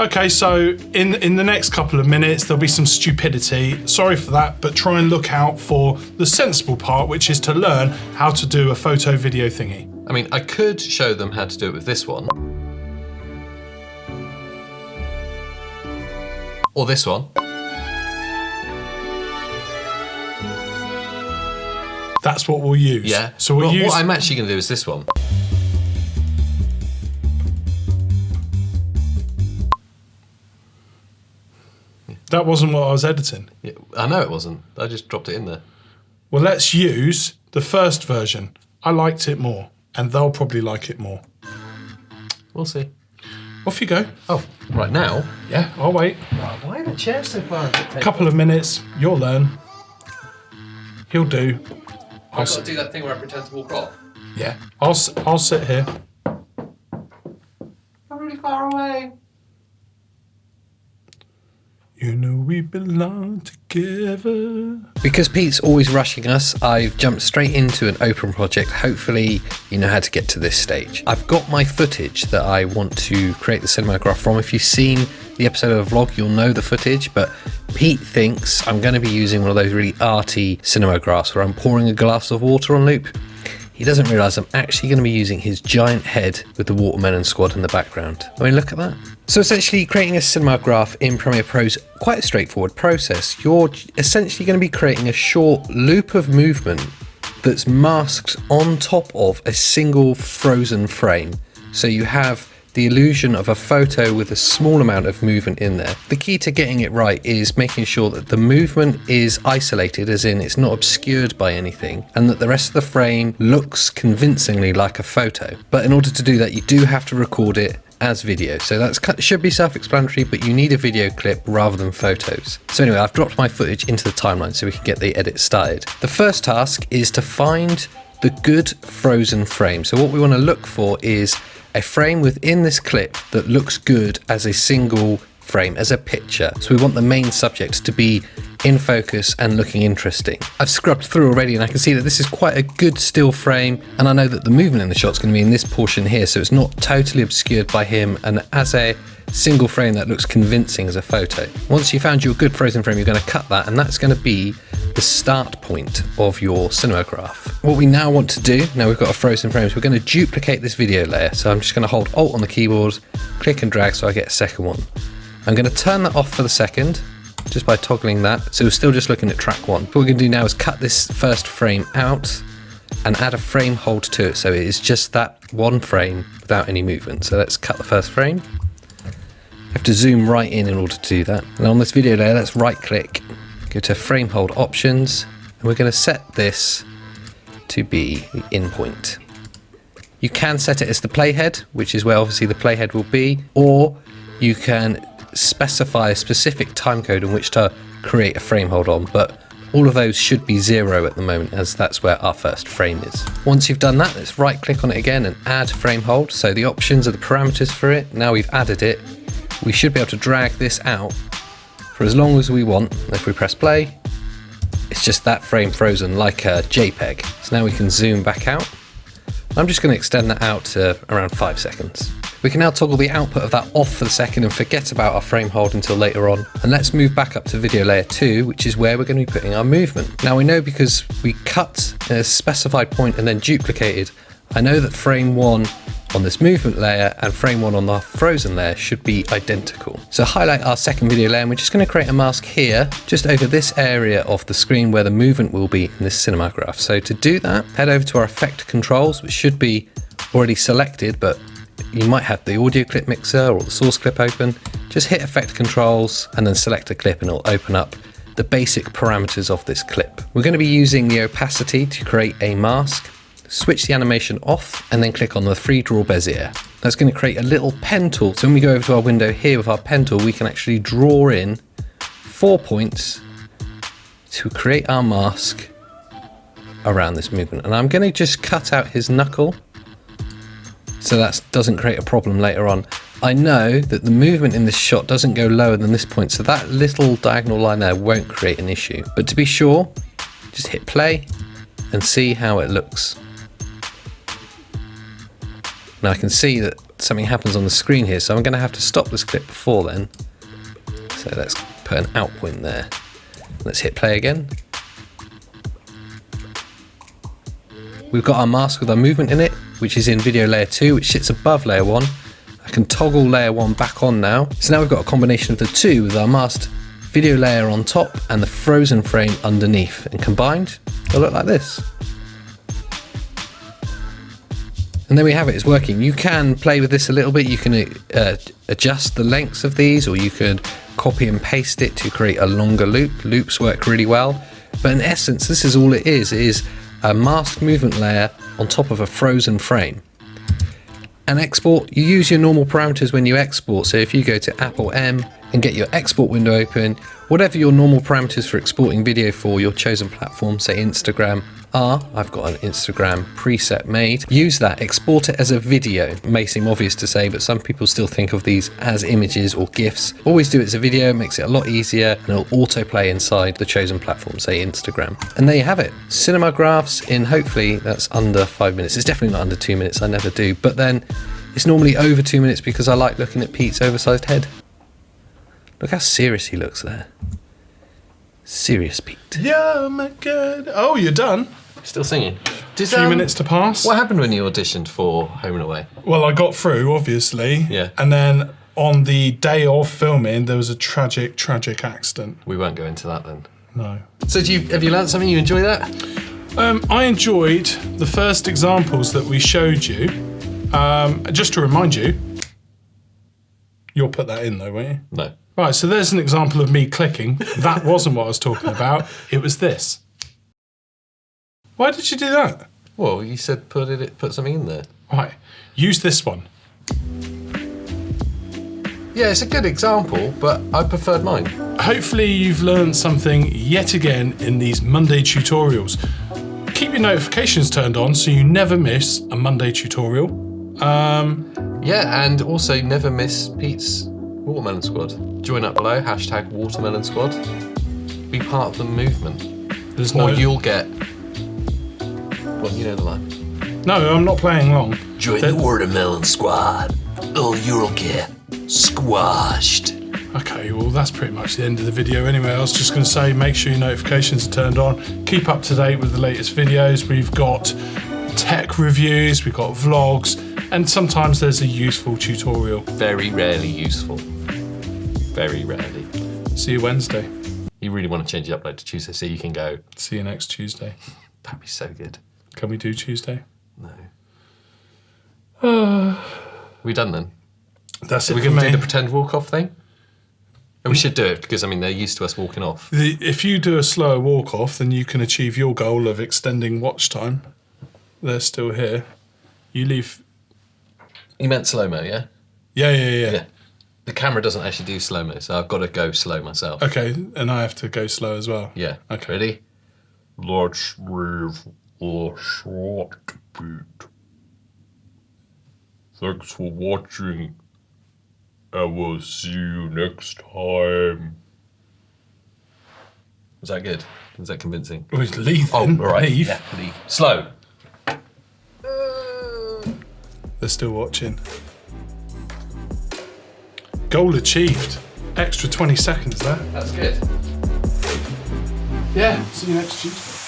Okay, so in the next couple of minutes, there'll be some stupidity. Sorry for that, but try and look out for the sensible part, which is to learn how to do a photo video thingy. I mean, I could show them how to do it with this one. Or this one. That's what we'll use. Yeah. So we'll use. What I'm actually going to do is this one. That wasn't what I was editing. Yeah, I know it wasn't. I just dropped it in there. Well, let's use the first version. I liked it more, and they'll probably like it more. We'll see. Off you go. Oh, right now? Yeah, I'll wait. Why are the chairs so far? A couple of minutes, you'll learn. He'll do. I've got to do that thing where I pretend to walk off. Yeah, I'll sit here. I'm really far away. You know we belong together. Because Pete's always rushing us, I've jumped straight into an open project. Hopefully you know how to get to this stage. I've got my footage that I want to create the Cinemagraph from. If you've seen the episode of the vlog, you'll know the footage, but Pete thinks I'm going to be using one of those really arty Cinemagraphs where I'm pouring a glass of water on loop. He doesn't realise I'm actually going to be using his giant head with the Watermelon Squad in the background. I mean, look at that. So essentially creating a Cinemagraph in Premiere Pro is quite a straightforward process. You're essentially going to be creating a short loop of movement that's masked on top of a single frozen frame. So you have the illusion of a photo with a small amount of movement in there. The key to getting it right is making sure that the movement is isolated, as in it's not obscured by anything, and that the rest of the frame looks convincingly like a photo. But in order to do that, you do have to record it as video. So that should be self-explanatory, but you need a video clip rather than photos. So anyway, I've dropped my footage into the timeline so we can get the edit started. The first task is to find the good frozen frame. So what we want to look for is a frame within this clip that looks good as a single frame, as a picture. So we want the main subject to be in focus and looking interesting. I've scrubbed through already and I can see that this is quite a good still frame, and I know that the movement in the shot's going to be in this portion here, so it's not totally obscured by him, and as a single frame that looks convincing as a photo. Once you found your good frozen frame, you're going to cut that, and that's going to be the start point of your Cinemagraph. What we now want to do, now we've got a frozen frame, is we're going to duplicate this video layer. So I'm just going to hold Alt on the keyboard, click and drag so I get a second one. I'm going to turn that off for the second, just by toggling that. So we're still just looking at track one. What we're going to do now is cut this first frame out and add a frame hold to it. So it is just that one frame without any movement. So let's cut the first frame. You have to zoom right in order to do that. And on this video layer, let's right click, go to frame hold options, and we're going to set this to be the in point. You can set it as the playhead, which is where obviously the playhead will be, or you can specify a specific timecode in which to create a frame hold on, but all of those should be 0 at the moment, as that's where our first frame is. Once you've done that, let's right click on it again and add frame hold. So the options are the parameters for it. Now we've added it, we should be able to drag this out for as long as we want. If we press play, it's just that frame frozen like a JPEG. So now we can zoom back out. I'm just going to extend that out to around 5 seconds. We can now toggle the output of that off for the second and forget about our frame hold until later on. And let's move back up to video layer 2, which is where we're going to be putting our movement. Now we know, because we cut at a specified point and then duplicated, I know that frame 1 on this movement layer and frame 1 on the frozen layer should be identical. So highlight our second video layer, and we're just going to create a mask here, just over this area of the screen where the movement will be in this Cinemagraph. So to do that, head over to our effect controls, which should be already selected, but you might have the audio clip mixer or the source clip open. Just hit effect controls and then select a clip, and it'll open up the basic parameters of this clip. We're going to be using the opacity to create a mask. Switch the animation off and then click on the free draw bezier. That's going to create a little pen tool. So when we go over to our window here with our pen tool, we can actually draw in 4 points to create our mask around this movement. And I'm going to just cut out his knuckle so that doesn't create a problem later on. I know that the movement in this shot doesn't go lower than this point, so that little diagonal line there won't create an issue. But to be sure, just hit play and see how it looks. Now I can see that something happens on the screen here, so I'm going to have to stop this clip before then. So let's put an outpoint there. Let's hit play again. We've got our mask with our movement in it, which is in video layer 2, which sits above layer 1. I can toggle layer 1 back on now. So now we've got a combination of the two with our masked video layer on top and the frozen frame underneath. And combined, they'll look like this. And there we have it, it's working. You can play with this a little bit. You can adjust the lengths of these, or you could copy and paste it to create a longer loop. Loops work really well. But in essence, this is all it is a masked movement layer on top of a frozen frame. And export, you use your normal parameters when you export. So if you go to Apple M and get your export window open, whatever your normal parameters for exporting video for your chosen platform, say Instagram, I've got an Instagram preset made. Use that, export it as a video. It may seem obvious to say, but some people still think of these as images or GIFs. Always do it as a video, makes it a lot easier, and it'll autoplay inside the chosen platform, say Instagram. And there you have it. Cinemagraphs in, hopefully that's under 5 minutes. It's definitely not under 2 minutes, I never do. But then it's normally over 2 minutes because I like looking at Pete's oversized head. Look how serious he looks there. Serious Pete. Yeah, my God. Oh, you're done? Still singing. A few minutes to pass. What happened when you auditioned for Home and Away? Well, I got through, obviously. Yeah. And then on the day of filming, there was a tragic accident. We won't go into that then. No. So have you learned something? You enjoy that? I enjoyed the first examples that we showed you. Just to remind you, you'll put that in though, won't you? No. Right, so there's an example of me clicking. That wasn't what I was talking about. It was this. Why did you do that? Well, you said put something in there. Right, use this one. Yeah, it's a good example, but I preferred mine. Hopefully you've learned something yet again in these Monday tutorials. Keep your notifications turned on so you never miss a Monday tutorial. Yeah, and also never miss Pete's Watermelon Squad. Join up below, #Watermelon Squad. Be part of the movement. Or you'll get... Well, you know the line. No, I'm not playing long. Join the Watermelon Squad, or you'll get squashed. Okay, well that's pretty much the end of the video anyway. I was just going to say, make sure your notifications are turned on. Keep up to date with the latest videos. We've got tech reviews, we've got vlogs, and sometimes there's a useful tutorial. Very rarely useful. Very rarely. See you Wednesday. You really want to change the upload to Tuesday so you can go... See you next Tuesday. That'd be so good. Can we do Tuesday? No. We done then? That's it. We're going to do the pretend walk-off thing? And we should do it because, I mean, they're used to us walking off. If you do a slower walk-off, then you can achieve your goal of extending watch time. They're still here. You leave... You meant slow-mo, yeah? Yeah. The camera doesn't actually do slow-mo, so I've got to go slow myself. Okay, and I have to go slow as well. Yeah. Okay. Ready? Let's leave a short bit. Thanks for watching, and we'll see you next time. Was that good? Was that convincing? Well, leave Oh, then. all right. Leave. Yeah, leave. Slow. They're still watching. Goal achieved. Extra 20 seconds there. That's good. Yeah, see you next Tuesday.